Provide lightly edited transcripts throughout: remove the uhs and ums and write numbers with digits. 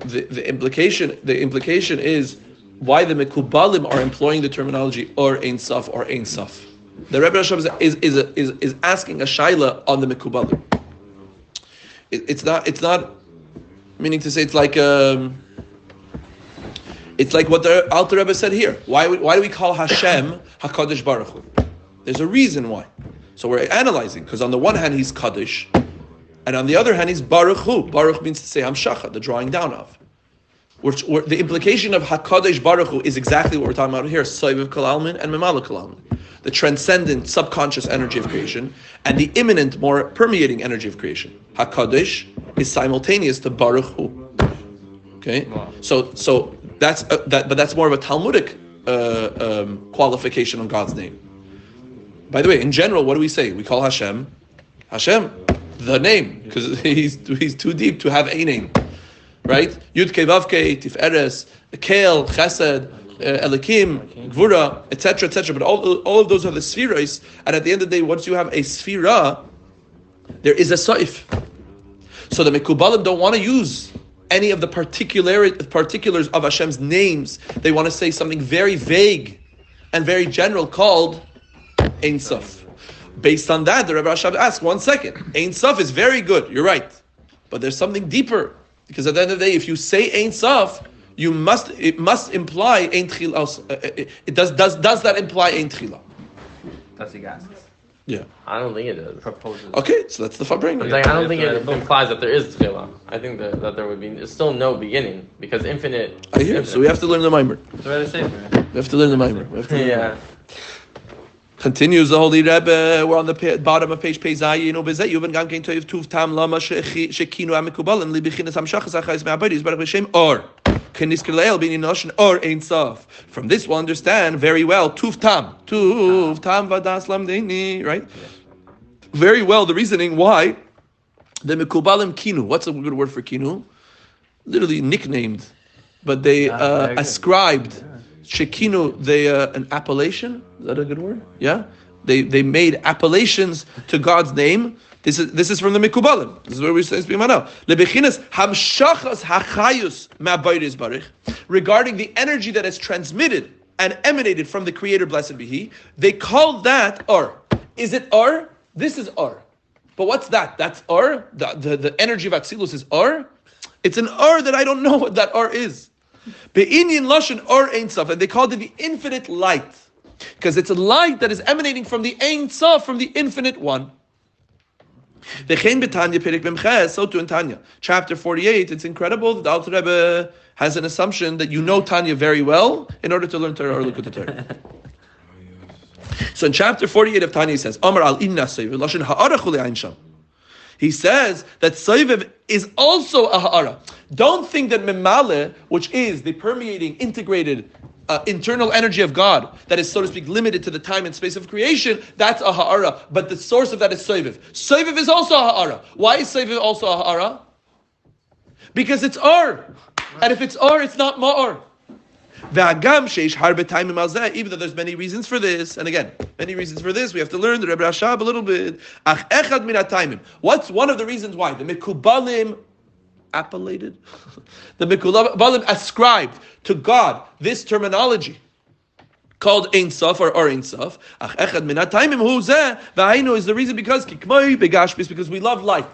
the implication is why the Mekubalim are employing the terminology or Ein Sof or Ein Sof. The Rebbe Rashab is asking a shaila on the Mekubalim. It's not meaning to say it's like what the Alter Rebbe said here. Why do we call Hashem HaKadosh Baruch Hu? There's a reason why. So we're analyzing, because on the one hand he's Kadosh, and on the other hand he's Baruch Hu. Baruch means to say Hamshacha, the drawing down of. The implication of HaKadosh Baruch Hu is exactly what we're talking about here, Soiviv Kol Almin and Memala Kol Almin. The transcendent, subconscious energy of creation, and the immanent, more permeating energy of creation. HaKadosh is simultaneous to Baruch Hu. Okay? So that's but that's more of a Talmudic qualification on God's name. By the way, in general, what do we say? We call Hashem, the name, because he's too deep to have a name. Right? Yud Kei Vav Kei, Tif'eres, Kel, Chesed, Elikim, Gvura, etc., etc. But all of those are the spheres, and at the end of the day, once you have a sphera, there is a saif. So the Mekubalim don't want to use any of the particulars of Hashem's names. They want to say something very vague and very general called Ein Sof. Based on that, the Rebbe Rashab asks, 1 second, Ein Sof is very good, you're right. But there's something deeper. Because at the end of the day, if you say Ein Sof, it must imply Ein Tchila also. Does that imply Ein Tchila? That's what he asks. Yeah. I don't think it does. Proposes. Okay, so that's the Fabring. I don't think it implies that there is Tchila. I think that there would be still no beginning, because infinite. I hear. So we have to learn the Maamar. That's what I say. We have to learn the Maamar. Yeah. Continues the Holy Rebbe. We're on the bottom of page Zayin. Bezeh Yuvan Gam Kein Toiv Tuv Tam Lama Shekinu Amikubalim Libichinas Hamshachas Achayis Me'Abayis Baruch B'Shem Or Kenis Kirleil B'Inin Noshin Or Ein Sof. From this we'll understand very well Tuv Tam Vadas Lamdeini. Right? Very well the reasoning why the Mekubalim Kinu. What's a good word for Kinu? Literally nicknamed, but they ascribed. Shekinu, an appellation. Is that a good word? Yeah. They made appellations to God's name. This is from the Mekubalim. This is where we say speaking about now. Lebechinas hamshachas hachayus ma'bayis barich. Regarding the energy that is transmitted and emanated from the Creator, blessed be He, they call that Or. Is it Or? This is Or. But what's that? That's Or. The energy of Atzilus is Or. It's an Or that I don't know what that Or is. Be'inyan lashon or Ein Sof, and they called it the infinite light, because it's a light that is emanating from the Ein Sof, from the infinite one. V'chein b'Tanya Perek Memches, so too in Tanya, chapter 48. It's incredible that the Alter Rebbe has an assumption that you know Tanya very well in order to learn Torah or look at the Torah. So in chapter 48 of Tanya, he says, Amar al inna seiv lashon ha'ara chulei ein sham. He says that Soiviv is also a ha'ara. Don't think that Memale, which is the permeating, integrated, internal energy of God, that is, so to speak, limited to the time and space of creation, that's a ha'ara. But the source of that is Soiviv. Soiviv is also a ha'ara. Why is Soiviv also a ha'ara? Because it's Or. And if it's Or, it's not Ma'or. Even though there's many reasons for this, and again, many reasons for this, we have to learn the Rebbe Rashab a little bit. What's one of the reasons why? The Mekubalim appellated, the Mekubalim ascribed to God this terminology called Ein Sof or Ein Sof. Is the reason because we love light.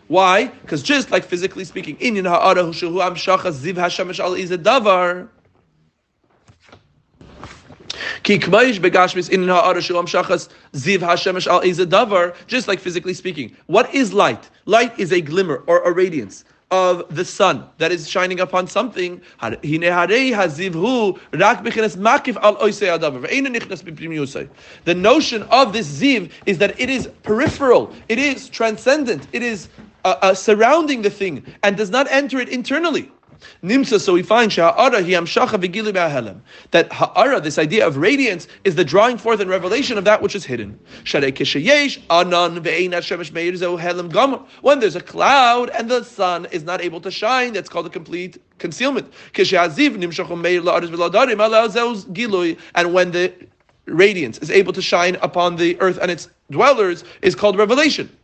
Why? Because just like physically speaking, Inyan ha'ara hu shehu hamshachas ziv hashemesh al izeh davar. Just like physically speaking, what is light? Light is a glimmer or a radiance of the sun that is shining upon something. The notion of this ziv is that it is peripheral, it is transcendent, it is surrounding the thing and does not enter it internally. Nimsa, so we find that ha'ara, this idea of radiance, is the drawing forth and revelation of that which is hidden. When there's a cloud and the sun is not able to shine, that's called a complete concealment. And when the radiance is able to shine upon the earth and its dwellers, is called revelation.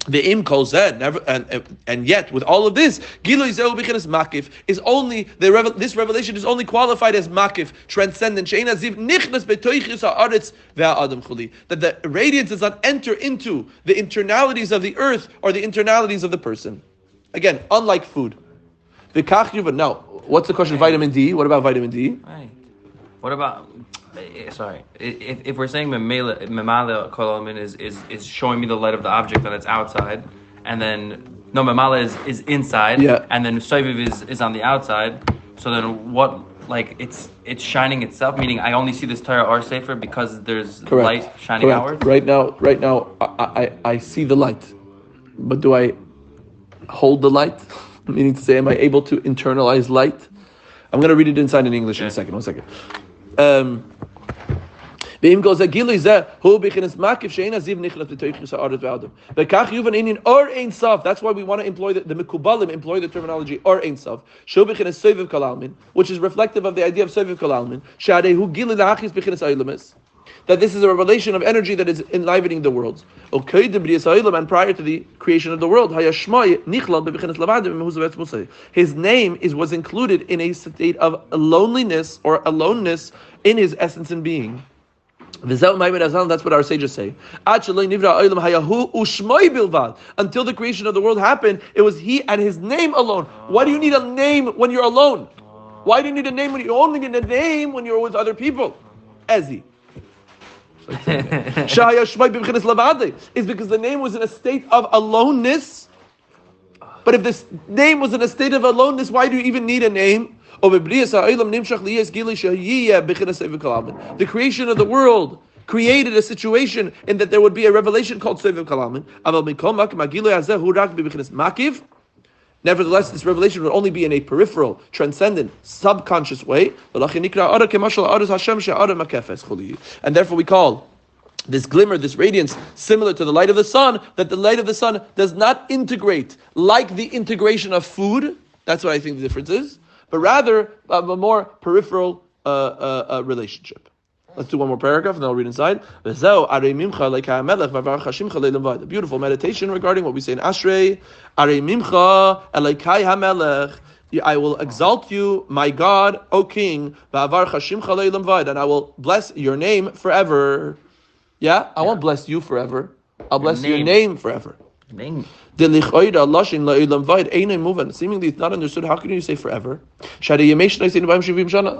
The im kol zed, never, and yet with all of this, Gilui Zehu B'chinas Makif is only this revelation is only qualified as Makif, transcendent. She'ein aziv nichnas betoichus haaretz ve'adam chuli. That the radiance does not enter into the internalities of the earth or the internalities of the person. Again, unlike food. V'kach yuvan. Now, what's the question? Vitamin D. What about vitamin D? Right. What about? Sorry, if we're saying memala kolamin is showing me the light of the object that it's outside, and then memala is inside, and then soiviv is on the outside. So then what? Like it's shining itself, meaning I only see this Torah or Sefer because there's light shining outward. Right now, I see the light, but do I hold the light? Meaning to say, am I able to internalize light? I'm going to read it inside in English in a second. 1 second. That's why we want to employ the Mekubalim employ the terminology or Ein Sof, which is reflective of the idea of Soviv Kalalmin, that this is a revelation of energy that is enlivening the world. And prior to the creation of the world, his name was included in a state of loneliness or aloneness in his essence and being. That's what our sages say. Until the creation of the world happened, it was he and his name alone. Why do you need a name when you're alone? Why do you need a name when you only need a name when you're with other people? Ezi. Is because the name was in a state of aloneness. But if this name was in a state of aloneness, why do you even need a name? The creation of the world created a situation in that there would be a revelation called Soviv Kalamin. Nevertheless, this revelation would only be in a peripheral, transcendent, subconscious way. And therefore we call this glimmer, this radiance, similar to the light of the sun, that the light of the sun does not integrate like the integration of food. That's what I think the difference is. But rather, a more peripheral relationship. Let's do one more paragraph and then I'll read inside. A beautiful meditation regarding what we say in Ashrei. I will exalt you, my God, O King, and I will bless your name forever. Yeah? I won't bless you forever. I'll bless your name forever. Name. Seemingly it's not understood. How can you say forever? A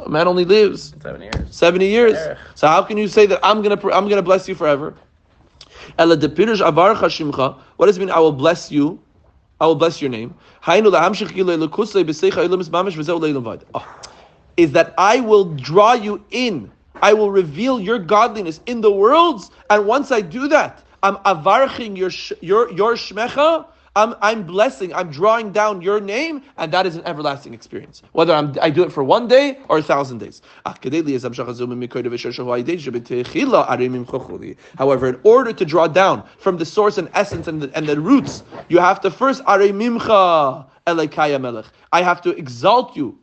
man only lives 70 years. So how can you say that I'm gonna bless you forever? What does it mean? I will bless you. I will bless your name. Is that I will draw you in. I will reveal your godliness in the worlds, and once I do that, I'm avarching your shmecha. I'm blessing. I'm drawing down your name, and that is an everlasting experience. Whether I do it for 1 day or 1,000 days. However, in order to draw down from the source and essence and the roots, you have to first I have to exalt you.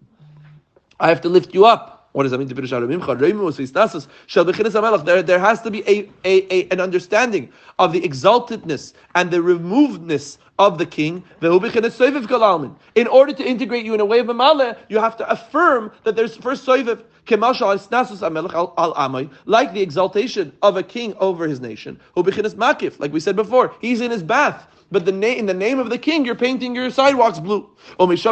I have to lift you up. What does that mean? There has to be an understanding of the exaltedness and the removedness of the king. In order to integrate you in a way of Mamale, you have to affirm that there's first soiviv, like the exaltation of a king over his nation. Like we said before, he's in his bath. But in the name of the king, you're painting your sidewalks blue. From that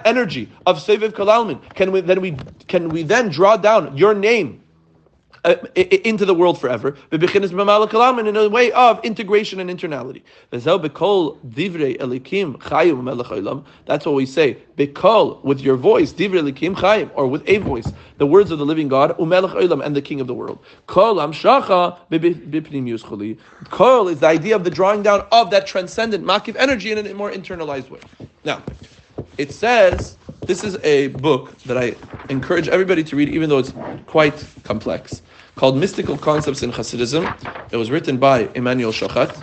energy of Seviv Kalalmin, can we then draw down your name into the world forever, in a way of integration and internality. That's what we say. Bekol, with your voice, divrei elikim chayim, or with a voice, the words of the living God, umelech olam, and the King of the world. Kol amshacha b'pnimius chuli. Kol is the idea of the drawing down of that transcendent makif energy in a more internalized way. Now, it says, this is a book that I encourage everybody to read, even though it's quite complex, called Mystical Concepts in Hasidism. It was written by Emmanuel Shochat.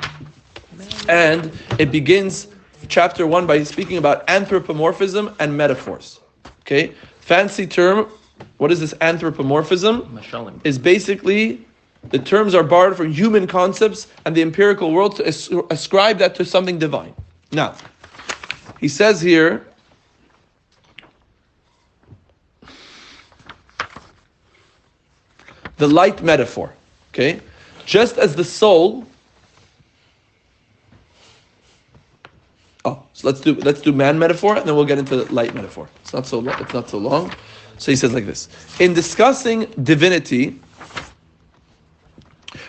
And it begins chapter 1 by speaking about anthropomorphism and metaphors. Okay? Fancy term. What is this anthropomorphism? Mashalim. Is basically The terms are borrowed from human concepts and the empirical world to ascribe that to something divine. Now, he says here, the light metaphor, okay? Just as the soul. So let's do man metaphor, and then we'll get into light metaphor. It's not so long. So he says like this: in discussing divinity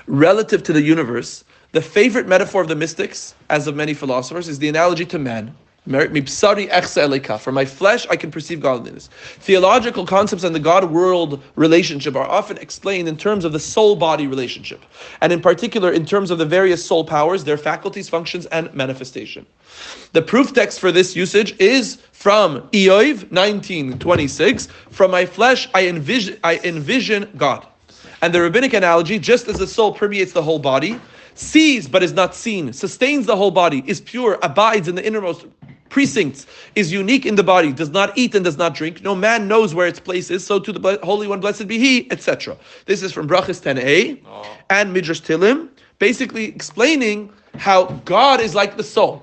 relative to the universe, the favorite metaphor of the mystics, as of many philosophers, is the analogy to man. For my flesh, I can perceive godliness. Theological concepts and the God-world relationship are often explained in terms of the soul-body relationship, and in particular in terms of the various soul powers, their faculties, functions, and manifestation. The proof text for this usage is from Eov 19:26. From my flesh, I envision God. And the rabbinic analogy, just as the soul permeates the whole body, sees but is not seen, sustains the whole body, is pure, abides in the innermost precincts, is unique in the body, does not eat and does not drink, no man knows where its place is, so to the Holy One, blessed be He, etc. This is from Brachas 10a and Midrash Tilim, basically explaining how God is like the soul,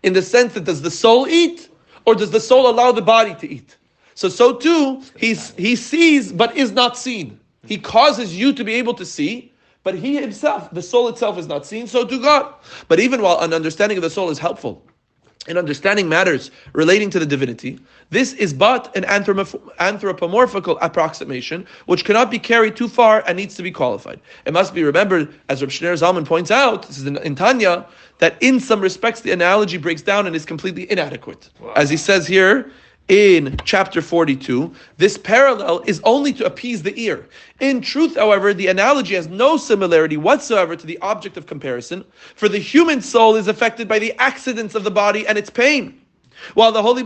in the sense that does the soul eat, or does the soul allow the body to eat? So too, he sees but is not seen. He causes you to be able to see, but He Himself, the soul itself, is not seen, so do God. But even while an understanding of the soul is helpful in understanding matters relating to the divinity, this is but an anthropomorphical approximation which cannot be carried too far and needs to be qualified. It must be remembered, as Reb Shneir Zalman points out, this is in Tanya, that in some respects the analogy breaks down and is completely inadequate. Wow. As he says here, in chapter 42, this parallel is only to appease the ear. In truth, however, the analogy has no similarity whatsoever to the object of comparison, for the human soul is affected by the accidents of the body and its pain, while the Holy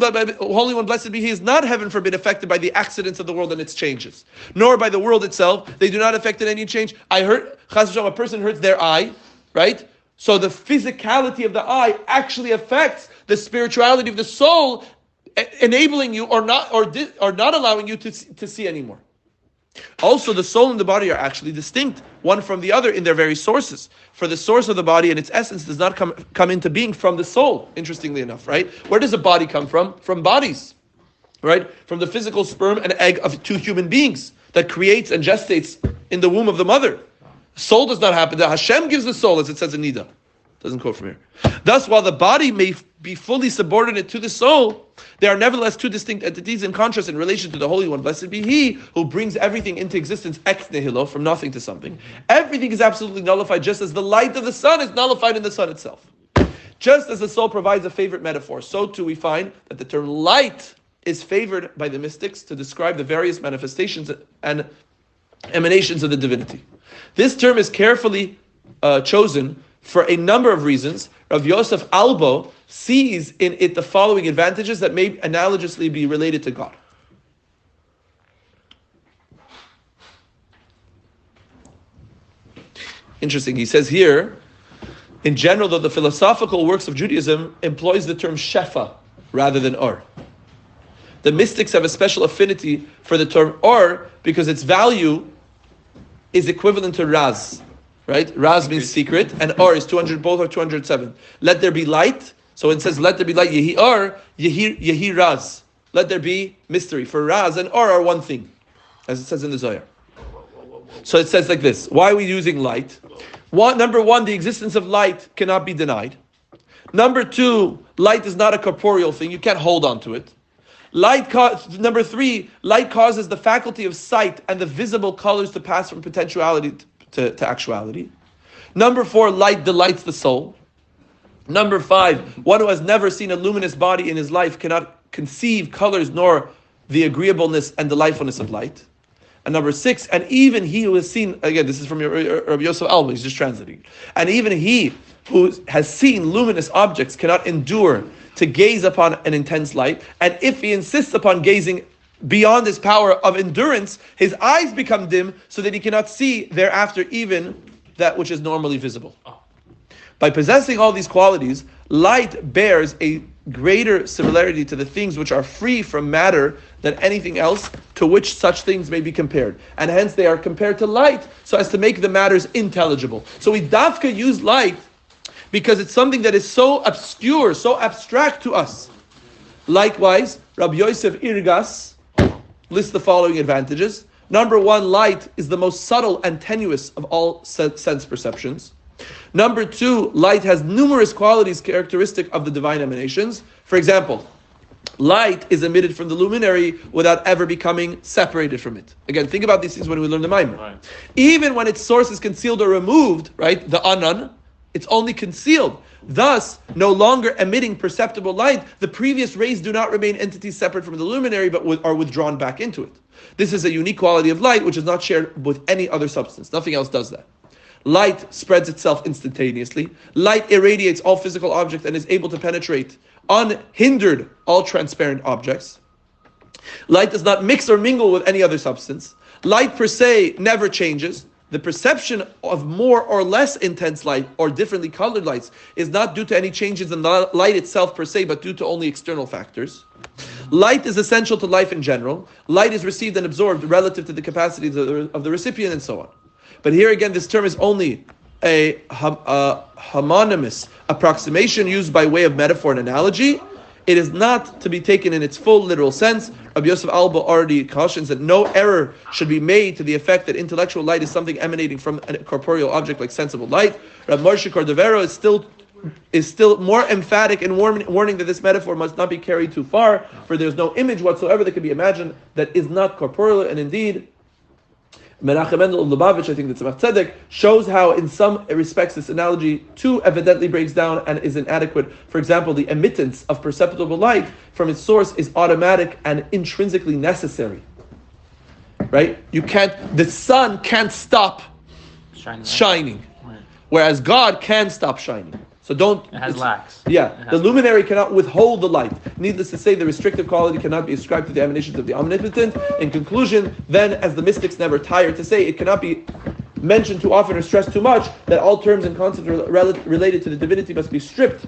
One, blessed be He, is not, heaven forbid, affected by the accidents of the world and its changes, nor by the world itself. They do not affect in any change. I heard, Chas v'shalom, a person hurts their eye, right? So the physicality of the eye actually affects the spirituality of the soul, enabling you or not allowing you to see anymore. Also, the soul and the body are actually distinct, one from the other in their very sources. For the source of the body and its essence does not come into being from the soul, interestingly enough, right? Where does a body come from? From bodies, right? From the physical sperm and egg of two human beings that creates and gestates in the womb of the mother. Soul does not happen. Hashem gives the soul, as it says in Nida. Doesn't quote from here. Thus, while the body may be fully subordinate to the soul, they are nevertheless two distinct entities in contrast in relation to the Holy One, blessed be He, who brings everything into existence ex nihilo, from nothing to something. Everything is absolutely nullified, just as the light of the sun is nullified in the sun itself. Just as the soul provides a favorite metaphor, so too we find that the term light is favored by the mystics to describe the various manifestations and emanations of the divinity. This term is carefully chosen for a number of reasons. Rav Yosef Albo sees in it the following advantages that may analogously be related to God. Interesting. He says here, in general, though the philosophical works of Judaism employs the term shefa rather than or. The mystics have a special affinity for the term or because its value is equivalent to raz. Right? Raz means secret, and or is 200, both are 207. Let there be light. So it says, let there be light, yehi or, yehi raz. Let there be mystery. For raz and or are one thing, as it says in the Zohar. So it says like this. Why are we using light? Number one, the existence of light cannot be denied. Number two, light is not a corporeal thing. You can't hold on to it. Number three, light causes the faculty of sight and the visible colors to pass from potentiality to actuality. Number four, light delights the soul. Number five, one who has never seen a luminous body in his life cannot conceive colors nor the agreeableness and delightfulness of light. And number six, and even he who has seen, again, this is from Rabbi Yosef Alba, he's just translating. And even he who has seen luminous objects cannot endure to gaze upon an intense light. And if he insists upon gazing beyond his power of endurance, his eyes become dim so that he cannot see thereafter even that which is normally visible. By possessing all these qualities, light bears a greater similarity to the things which are free from matter than anything else to which such things may be compared. And hence they are compared to light so as to make the matters intelligible. So we dafka use light because it's something that is so obscure, so abstract to us. Likewise, Rabbi Yosef Irgas lists the following advantages. Number one, light is the most subtle and tenuous of all sense perceptions. Number two, light has numerous qualities characteristic of the divine emanations. For example, light is emitted from the luminary without ever becoming separated from it. Again, think about these things when we learn the Maamar. Right. Even when its source is concealed or removed, right, the anan, it's only concealed. Thus, no longer emitting perceptible light, the previous rays do not remain entities separate from the luminary, but are withdrawn back into it. This is a unique quality of light which is not shared with any other substance. Nothing else does that. Light spreads itself instantaneously. Light irradiates all physical objects and is able to penetrate unhindered all transparent objects. Light does not mix or mingle with any other substance. Light per se never changes. The perception of more or less intense light or differently colored lights is not due to any changes in the light itself per se, but due to only external factors. Light is essential to life in general. Light is received and absorbed relative to the capacities of the recipient and so on. But here again, this term is only a homonymous approximation used by way of metaphor and analogy. It is not to be taken in its full literal sense. Rabbi Yosef Alba already cautions that no error should be made to the effect that intellectual light is something emanating from a corporeal object like sensible light. Rabbi Moshe Cordovero is still more emphatic in warning that this metaphor must not be carried too far, for there is no image whatsoever that can be imagined that is not corporeal, and indeed, Menachem Mendel Lubavitch, I think that's Tzemach Tzedek, shows how in some respects this analogy too evidently breaks down and is inadequate. For example, the emittance of perceptible light from its source is automatic and intrinsically necessary. Right? The sun can't stop shining. Right. Whereas God can stop shining. So it has lacks. Yeah, the luminary cannot withhold the light. Needless to say, the restrictive quality cannot be ascribed to the emanations of the omnipotent. In conclusion, then, as the mystics never tire to say, it cannot be mentioned too often or stressed too much that all terms and concepts related to the divinity must be stripped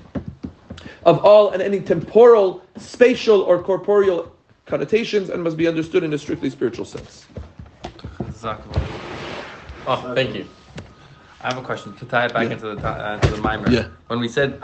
of all and any temporal, spatial, or corporeal connotations and must be understood in a strictly spiritual sense. Oh, thank you. I have a question to tie it back into the Maamar. Yeah. When we said